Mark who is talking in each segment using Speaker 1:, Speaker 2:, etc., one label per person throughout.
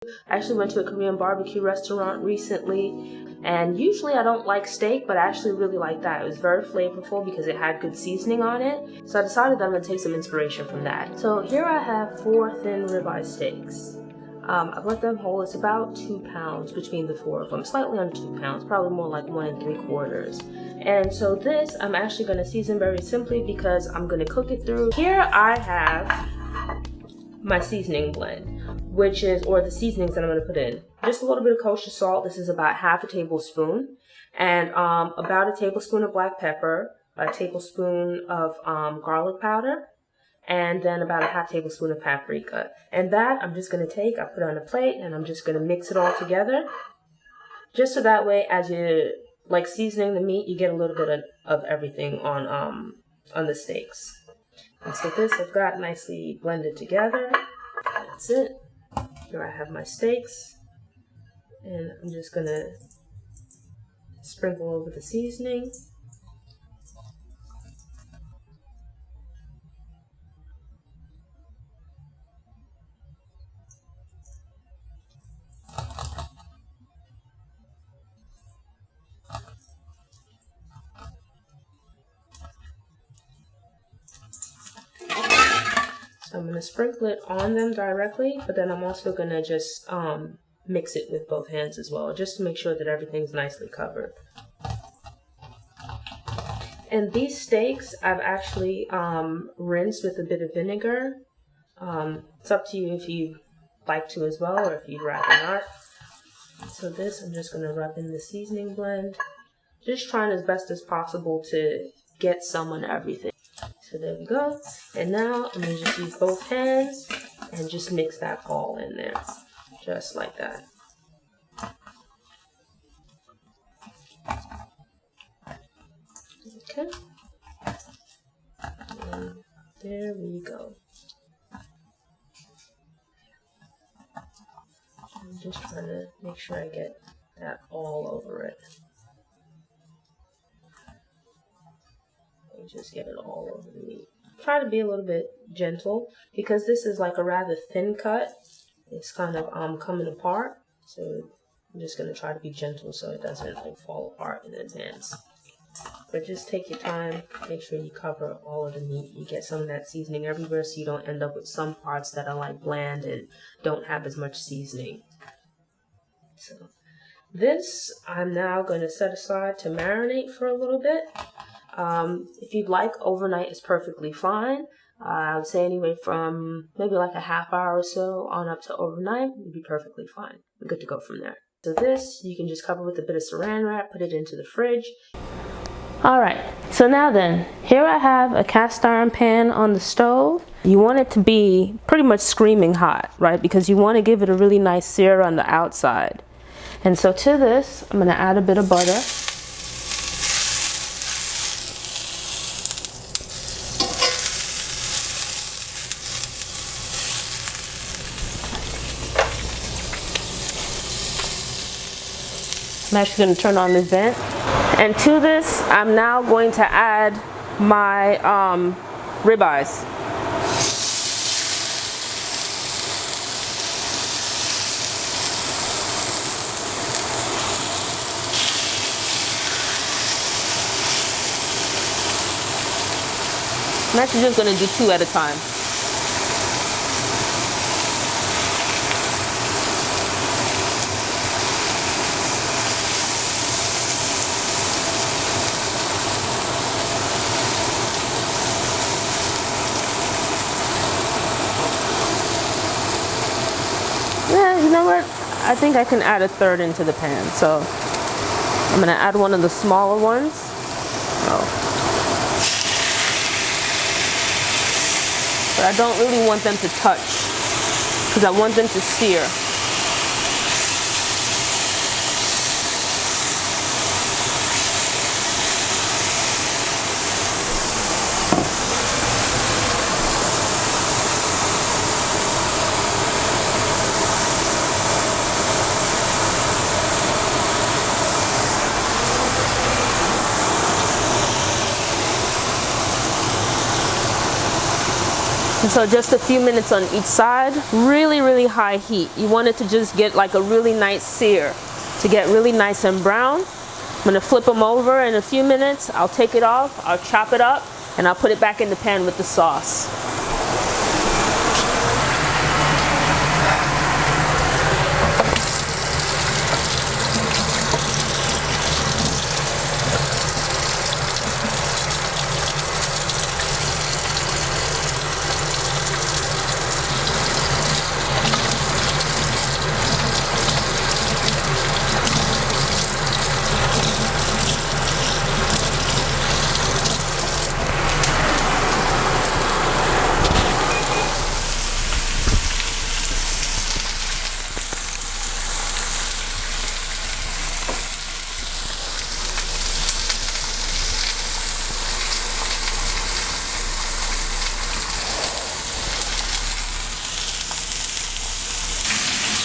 Speaker 1: I actually went to a Korean barbecue restaurant recently, and usually I don't like steak, but I actually really like that. It was very flavorful because it had good seasoning on it, so I decided that I'm going to take some inspiration from that. So here I have 4 thin ribeye steaks. I've let them whole. It's about 2 pounds between the 4 of them, slightly under 2 pounds, probably more like 1 3/4. And so this I'm actually going to season very simply because I'm going to cook it through. Here I have my seasoning blend, which is, or the seasonings that I'm going to put in. Just a little bit of kosher salt. This is about 1/2 tablespoon, and about 1 tablespoon of black pepper, a tablespoon of garlic powder, and then about 1/2 tablespoon of paprika. And that I'm just going to take, I put it on a plate, and I'm just going to mix it all together. Just so that way, as you like seasoning the meat, you get a little bit of everything on the steaks. And so this I've got nicely blended together. That's it. Here I have my steaks. And I'm just going to sprinkle over the seasoning. So I'm going to sprinkle it on them directly, but then I'm also going to just mix it with both hands as well, just to make sure that everything's nicely covered. And these steaks I've actually rinsed with a bit of vinegar. It's up to you if you like to as well, or if you'd rather not. So this I'm just going to rub in the seasoning blend, just trying as best as possible to get some on everything. So there we go. And now I'm going to just use both hands and just mix that all in there, just like that. Okay. And there we go. I'm just trying to make sure I get that all over it. Just get it all over the meat. Try to be a little bit gentle because this is like a rather thin cut. It's kind of coming apart, so I'm just going to try to be gentle so it doesn't like fall apart in advance. But just take your time, make sure you cover all of the meat. You get some of that seasoning everywhere so you don't end up with some parts that are like bland and don't have as much seasoning. So this I'm now going to set aside to marinate for a little bit. If you'd like, overnight is perfectly fine. I would say anyway from maybe like a ½ hour or so on up to overnight, you'd be perfectly fine. You're good to go from there. So this, you can just cover with a bit of saran wrap, put it into the fridge. Alright, so now then, here I have a cast iron pan on the stove. You want it to be pretty much screaming hot, right? Because you want to give it a really nice sear on the outside. And so to this, I'm going to add a bit of butter. I'm actually going to turn on this vent. And to this, I'm now going to add my ribeyes. I'm actually just going to do 2 at a time. You know what? I think I can add a 1/3 into the pan. So I'm going to add one of the smaller ones. But I don't really want them to touch because I want them to sear. And so just a few minutes on each side, really high heat. You want it to just get like a really nice sear, to get really nice and brown. I'm gonna flip them over in a few minutes. I'll take it off, I'll chop it up, and I'll put it back in the pan with the sauce.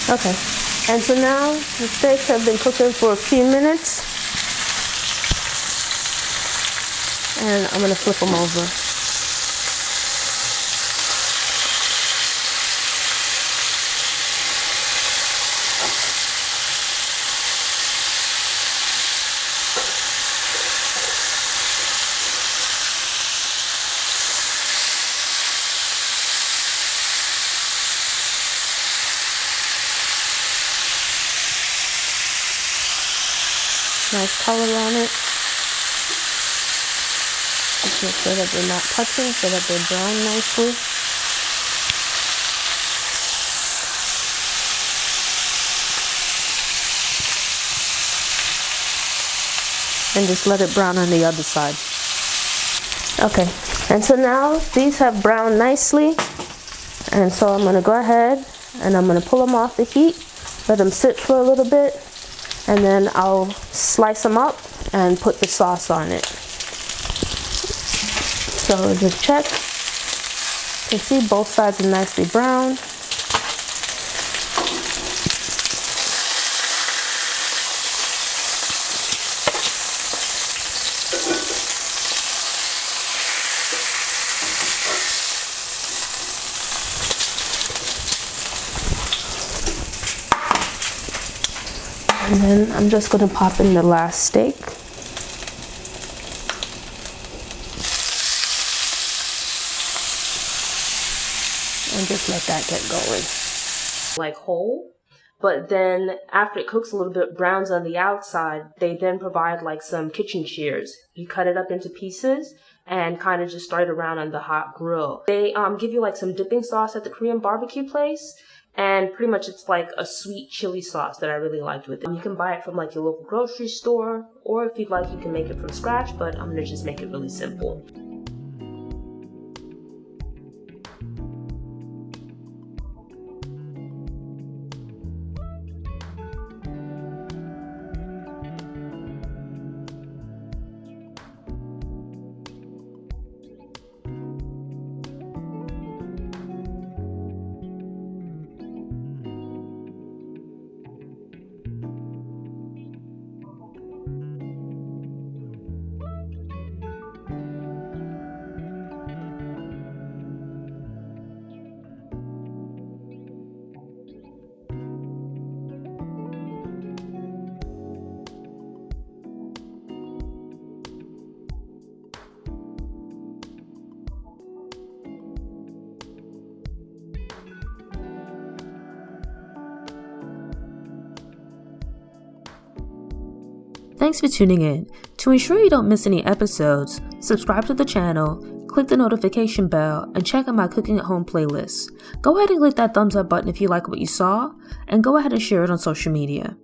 Speaker 1: Okay, and so now the steaks have been cooking for a few minutes, and I'm gonna flip them over. Nice color on it. Just make sure that they're not touching so that they're brown nicely. And just let it brown on the other side. Okay, and so now these have browned nicely. And so I'm gonna go ahead and I'm gonna pull them off the heat, let them sit for a little bit, and then I'll slice them up and put the sauce on it. So just check. You can see both sides are nicely brown. And then I'm just going to pop in the last steak. And just let that get going. Like whole, but then after it cooks a little bit, browns on the outside, they then provide like some kitchen shears. You cut it up into pieces and kind of just start around on the hot grill. They give you like some dipping sauce at the Korean barbecue place. And pretty much it's like a sweet chili sauce that I really liked with it. You can buy it from like your local grocery store, or if you'd like, you can make it from scratch, but I'm gonna just make it really simple.
Speaker 2: Thanks for tuning in. To ensure you don't miss any episodes, subscribe to the channel, click the notification bell, and check out my cooking at home playlist. Go ahead and click that thumbs up button if you like what you saw, and go ahead and share it on social media.